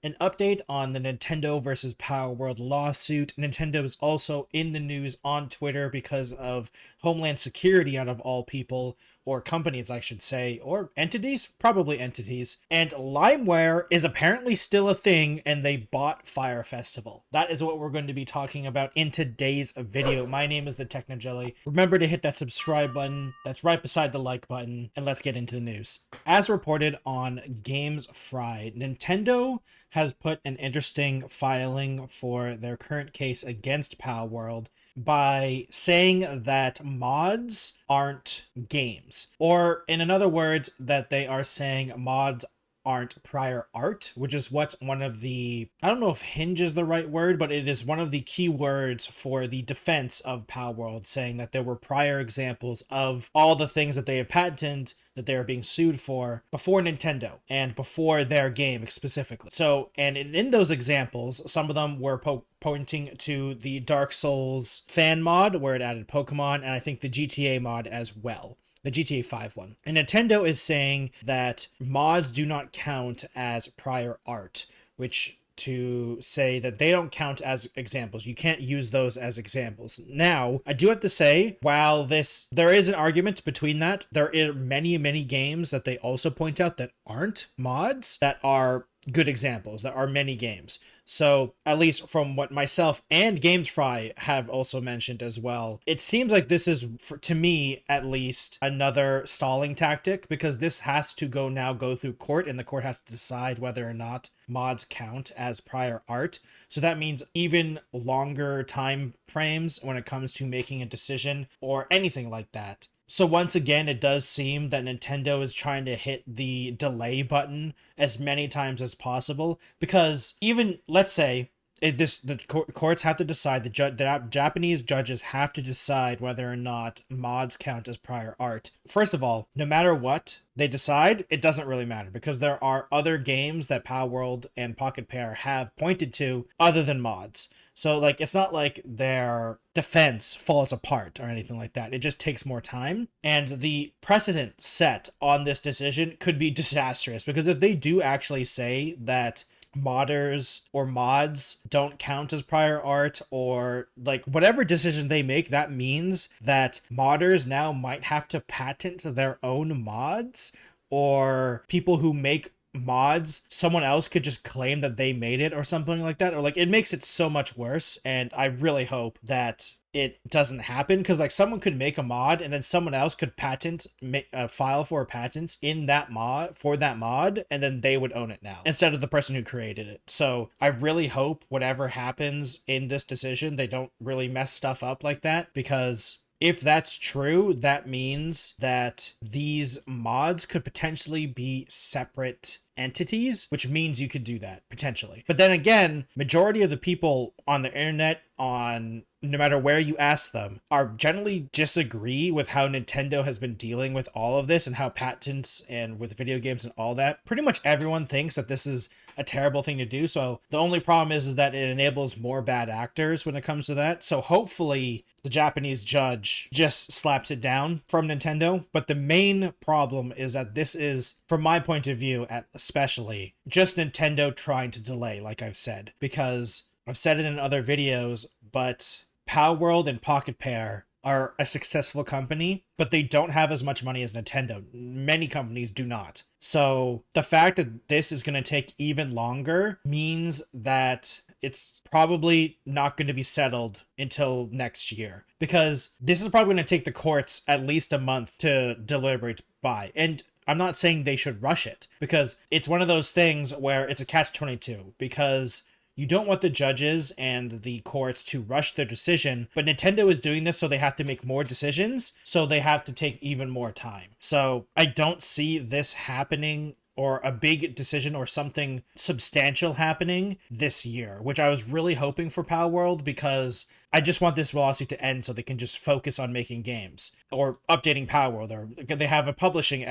An update on the Nintendo versus Palworld lawsuit. Nintendo is also in the news on Twitter because of Homeland Security, out of all people, or companies, I should say, or entities, probably entities. And Limewire is apparently still a thing, and they bought fyrefestival. That is what we're going to be talking about in today's video. My name is the Technojelly. Remember to hit that subscribe button that's right beside the like button, and let's get into the news. As reported on Games Fried, Nintendo has put an interesting filing for their current case against Palworld by saying that mods aren't games. Or, in other words, that they are saying mods aren't prior art, which is what one of the, I don't know if hinge is the right word, but it is one of the key words for the defense of Palworld, saying that there were prior examples of all the things that they have patented that they are being sued for before Nintendo and before their game specifically. So, and in those examples, some of them were pointing to the Dark Souls fan mod where it added Pokemon, and I think the GTA mod as well. The GTA 5 one. And Nintendo is saying that mods do not count as prior art, which to say that they don't count as examples. You can't use those as examples. Now, I do have to say, while there is an argument between that, there are many games that they also point out that aren't mods that are good examples, that are many games. So, at least from what myself and Games Fry have also mentioned as well, it seems like this is, to me at least, another stalling tactic, because this has to go through court, and the court has to decide whether or not mods count as prior art. So that means even longer time frames when it comes to making a decision or anything like that. So once again, it does seem that Nintendo is trying to hit the delay button as many times as possible, because even, let's say, the courts have to decide, the Japanese judges have to decide whether or not mods count as prior art. First of all, no matter what they decide, it doesn't really matter, because there are other games that Palworld and pocketpair have pointed to other than mods. So, like, it's not like their defense falls apart or anything like that. It just takes more time. And the precedent set on this decision could be disastrous, because if they do actually say that modders or mods don't count as prior art, or like whatever decision they make, that means that modders now might have to patent their own mods, or people who make mods, someone else could just claim that they made it or something like that, or like it makes it so much worse. And I really hope that it doesn't happen, because like someone could make a mod and then someone else could file for a patent in that mod for that mod, and then they would own it now instead of the person who created it. So I really hope whatever happens in this decision, they don't really mess stuff up like that, because if that's true, that means that these mods could potentially be separate entities, which means you could do that potentially. But then again, majority of the people on the internet, on no matter where you ask them, are generally disagree with how Nintendo has been dealing with all of this and how patents and with video games and all that. Pretty much everyone thinks that this is a terrible thing to do. So the only problem is that it enables more bad actors when it comes to that. So hopefully the Japanese judge just slaps it down from Nintendo. But the main problem is that this is, from my point of view, especially, just Nintendo trying to delay, like I've said, because I've said it in other videos, but Palworld and pocketpair are a successful company, but they don't have as much money as Nintendo. Many companies do not. So the fact that this is going to take even longer means that it's probably not going to be settled until next year, because this is probably going to take the courts at least a month to deliberate by. And I'm not saying they should rush it, because it's one of those things where it's a catch-22, because you don't want the judges and the courts to rush their decision, but Nintendo is doing this so they have to make more decisions, so they have to take even more time. So I don't see this happening, or a big decision or something substantial happening this year, which I was really hoping for Palworld, because I just want this lawsuit to end so they can just focus on making games or updating Palworld, or they have a publishing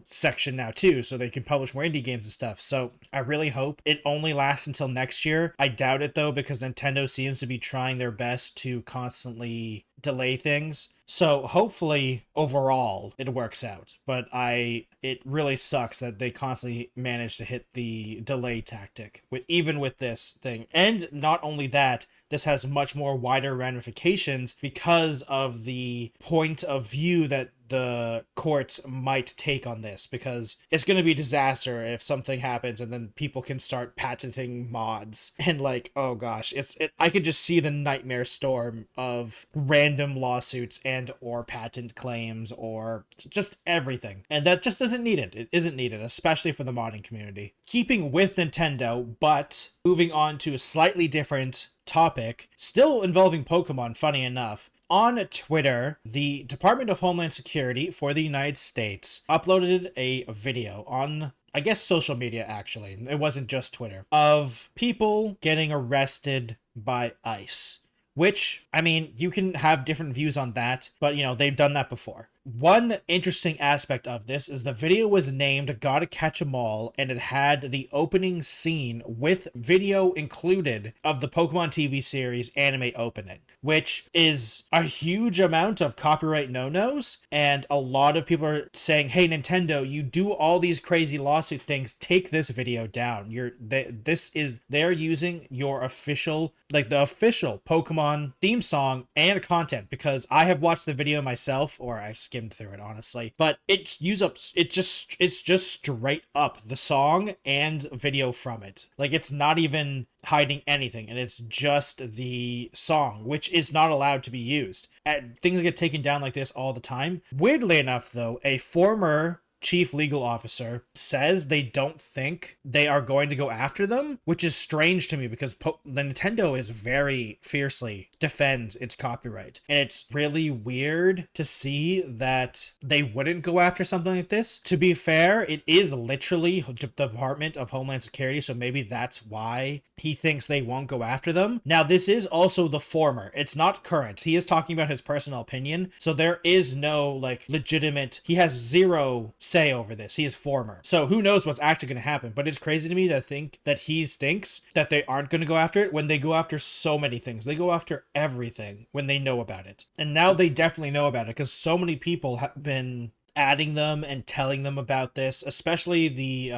section now too, so they can publish more indie games and stuff. So I really hope it only lasts until next year. I doubt it though, because Nintendo seems to be trying their best to constantly delay things. So hopefully overall it works out. But it really sucks that they constantly manage to hit the delay tactic with even with this thing. And not only that, this has much more wider ramifications because of the point of view that the courts might take on this, because it's going to be a disaster if something happens and then people can start patenting mods and like, oh gosh, I could just see the nightmare storm of random lawsuits and or patent claims or just everything, and that just isn't needed. It isn't needed, especially for the modding community. Keeping with Nintendo, but moving on to a slightly different topic, still involving Pokemon, funny enough. On Twitter, the Department of Homeland Security for the United States uploaded a video on, I guess, social media, actually. It wasn't just Twitter, of people getting arrested by ICE. Which, I mean, you can have different views on that, but, you know, they've done that before. One interesting aspect of this is the video was named Gotta Catch 'Em All, and it had the opening scene with video included of the Pokemon TV series anime opening, which is a huge amount of copyright no-nos, and a lot of people are saying, hey, Nintendo, you do all these crazy lawsuit things, take this video down. They're using your official, like the official Pokemon theme song and content, because I have watched the video myself, or I've skimmed through it, honestly, but it's just straight up the song and video from it. Like, it's not even hiding anything, and it's just the song, which is not allowed to be used. And things get taken down like this all the time. Weirdly enough, though, a former chief legal officer says they don't think they are going to go after them, which is strange to me because the Nintendo is very fiercely defends its copyright, and it's really weird to see that they wouldn't go after something like this. To be fair, it is literally the Department of Homeland Security, so maybe that's why he thinks they won't go after them. Now, this is also the former, it's not current. He is talking about his personal opinion, so there is no like legitimate, he has zero say over this. He is former, so who knows what's actually going to happen. But it's crazy to me to think that he thinks that they aren't going to go after it when they go after so many things. They go after everything when they know about it, and now they definitely know about it because so many people have been adding them and telling them about this, especially the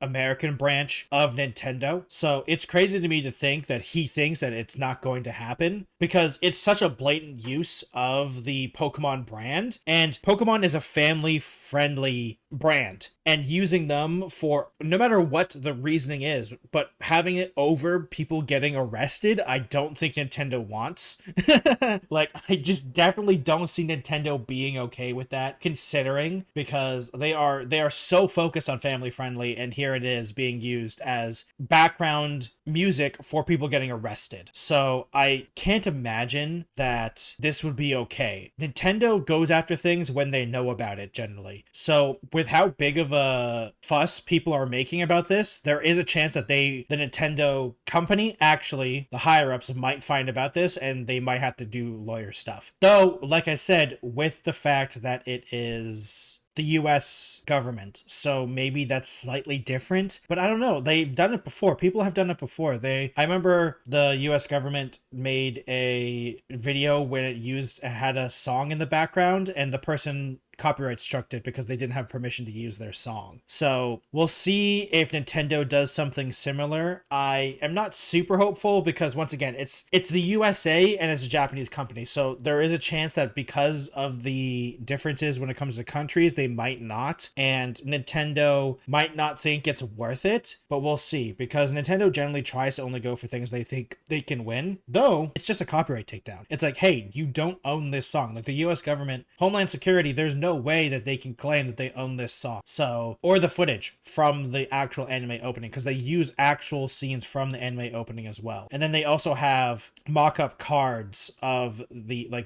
American branch of Nintendo. So it's crazy to me to think that he thinks that it's not going to happen, because it's such a blatant use of the Pokemon brand, and Pokemon is a family friendly brand, and using them for no matter what the reasoning is, but having it over people getting arrested, I don't think Nintendo wants. Like, I just definitely don't see Nintendo being okay with that, considering, because they are so focused on family friendly, and here it is being used as background music for people getting arrested. So I can't imagine that this would be okay. Nintendo goes after things when they know about it, generally. So with how big of a fuss people are making about this, there is a chance that the Nintendo company, actually, the higher-ups, might find about this, and they might have to do lawyer stuff. Though, like I said, with the fact that it is the US government, so maybe that's slightly different, but I don't know. They've done it before. People have done it before. I remember the US government made a video when it had a song in the background, and the person copyright struck it because they didn't have permission to use their song. So we'll see if Nintendo does something similar. I am not super hopeful because, once again, it's the USA and it's a Japanese company, so there is a chance that because of the differences when it comes to countries, they might not, and Nintendo might not think it's worth it, but we'll see, because Nintendo generally tries to only go for things they think they can win, though it's just a copyright takedown. It's like, hey, you don't own this song. Like, the US government, Homeland Security, there's no way that they can claim that they own this song, so, or the footage from the actual anime opening, because they use actual scenes from the anime opening as well. And then they also have mock-up cards of a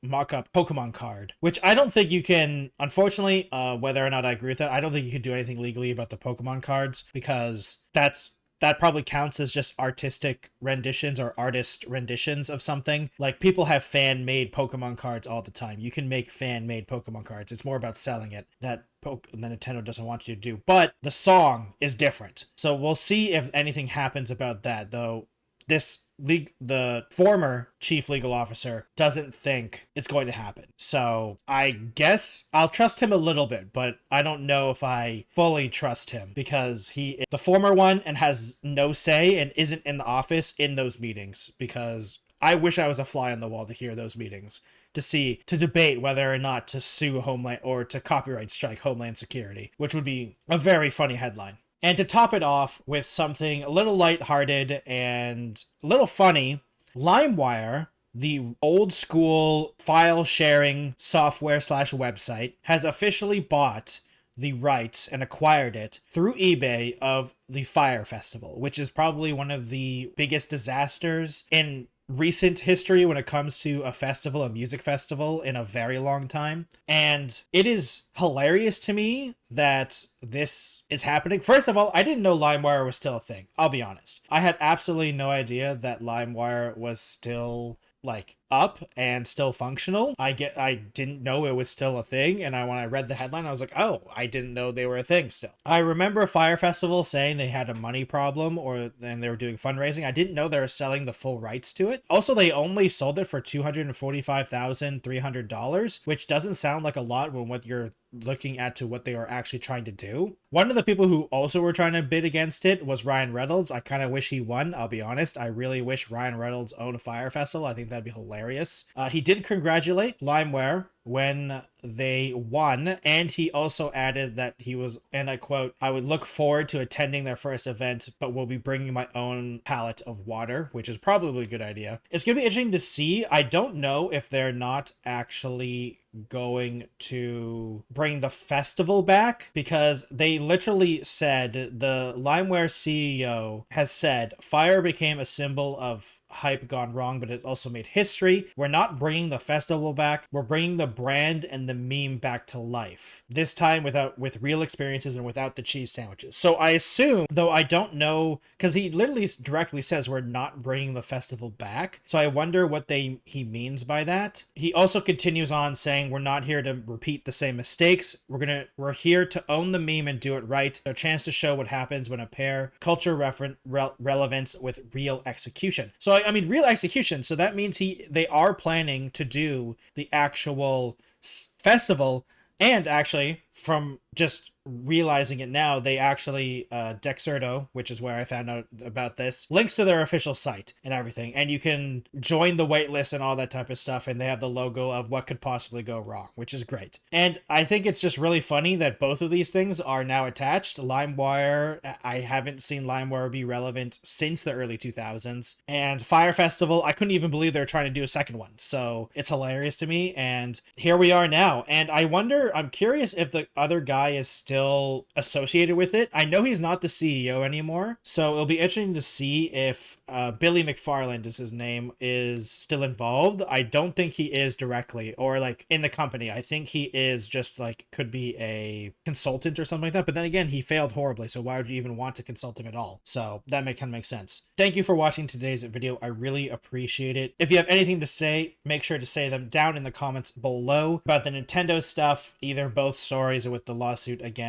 mock-up Pokemon card, which I don't think you can, unfortunately, whether or not I agree with that, I don't think you can do anything legally about the Pokemon cards, because that probably counts as just artistic renditions or artist renditions of something. Like, people have fan-made Pokemon cards all the time. You can make fan-made Pokemon cards. It's more about selling it that Nintendo doesn't want you to do. But the song is different. So we'll see if anything happens about that, though. This the former chief legal officer doesn't think it's going to happen. So I guess I'll trust him a little bit, but I don't know if I fully trust him because he is the former one and has no say and isn't in the office in those meetings, because I wish I was a fly on the wall to hear those meetings, to debate whether or not to sue Homeland or to copyright strike Homeland Security, which would be a very funny headline. And to top it off with something a little lighthearted and a little funny, Limewire, the old school file sharing software slash website, has officially bought the rights and acquired it through eBay of the Fyre Festival, which is probably one of the biggest disasters in recent history when it comes to a festival, a music festival, in a very long time. And it is hilarious to me that this is happening. First of all, I didn't know LimeWire was still a thing. I'll be honest. I had absolutely no idea that LimeWire was still like up and still functional. I didn't know it was still a thing, and when I read the headline, I was like, oh, I didn't know they were a thing still. I remember Fyrefestival saying they had a money problem and they were doing fundraising. I didn't know they were selling the full rights to it. Also, they only sold it for $245,300, which doesn't sound like a lot when what you're looking at to what they are actually trying to do. One of the people who also were trying to bid against it was Ryan Reynolds. I kind of wish he won, I'll be honest. I really wish Ryan Reynolds owned Fyre Festival. I think that'd be hilarious. He did congratulate Limewire when they won, and he also added that he was, and I quote, "I would look forward to attending their first event, but will be bringing my own pallet of water," which is probably a good idea. It's gonna be interesting to see. I don't know if they're not actually going to bring the festival back, because they literally said, the Limewire CEO has said, Fyre became a symbol of hype gone wrong, but it also made history. We're not bringing the festival back. We're bringing the brand and the meme back to life. This time with real experiences and without the cheese sandwiches. So I assume, though I don't know, because he literally directly says we're not bringing the festival back. So I wonder what he means by that. He also continues on saying, we're not here to repeat the same mistakes. We're here to own the meme and do it right. A chance to show what happens when a pair culture relevance with real execution. So I mean, real execution. So that means they are planning to do the actual festival. And actually, from just realizing it now, they actually, Dexerto, which is where I found out about this, links to their official site and everything. And you can join the waitlist and all that type of stuff. And they have the logo of what could possibly go wrong, which is great. And I think it's just really funny that both of these things are now attached. Limewire, I haven't seen Limewire be relevant since the early 2000s. And Fyre Festival, I couldn't even believe they're trying to do a second one. So it's hilarious to me. And here we are now. And I'm curious if the other guy is still associated with it. I know he's not the CEO anymore, so it'll be interesting to see if Billy McFarland is his name, is still involved. I don't think he is directly or like in the company. I think he is just like, could be a consultant or something like that. But then again, he failed horribly, so why would you even want to consult him at all? So that kind of makes sense. Thank you for watching today's video. I really appreciate it. If you have anything to say, make sure to say them down in the comments below about the Nintendo stuff, either both stories or with the lawsuit against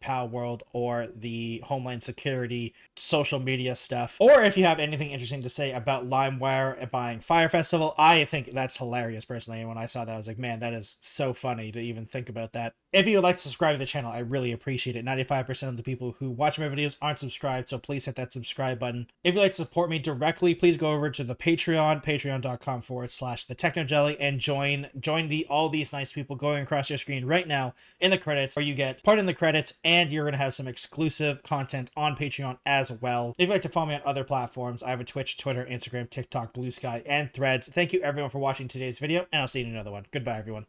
Palworld or the Homeland Security social media stuff. Or if you have anything interesting to say about Limewire buying Fyre Festival, I think that's hilarious personally. And when I saw that, I was like, man, that is so funny to even think about that. If you would like to subscribe to the channel, I really appreciate it. 95% of the people who watch my videos aren't subscribed, so please hit that subscribe button. If you'd like to support me directly, please go over to the Patreon, patreon.com/thetechnojelly, and join all these nice people going across your screen right now in the credits, where you get part in the credits, and you're going to have some exclusive content on Patreon as well. If you'd like to follow me on other platforms, I have a Twitch, Twitter, Instagram, TikTok, Blue Sky, and Threads. Thank you everyone for watching today's video, and I'll see you in another one. Goodbye, everyone.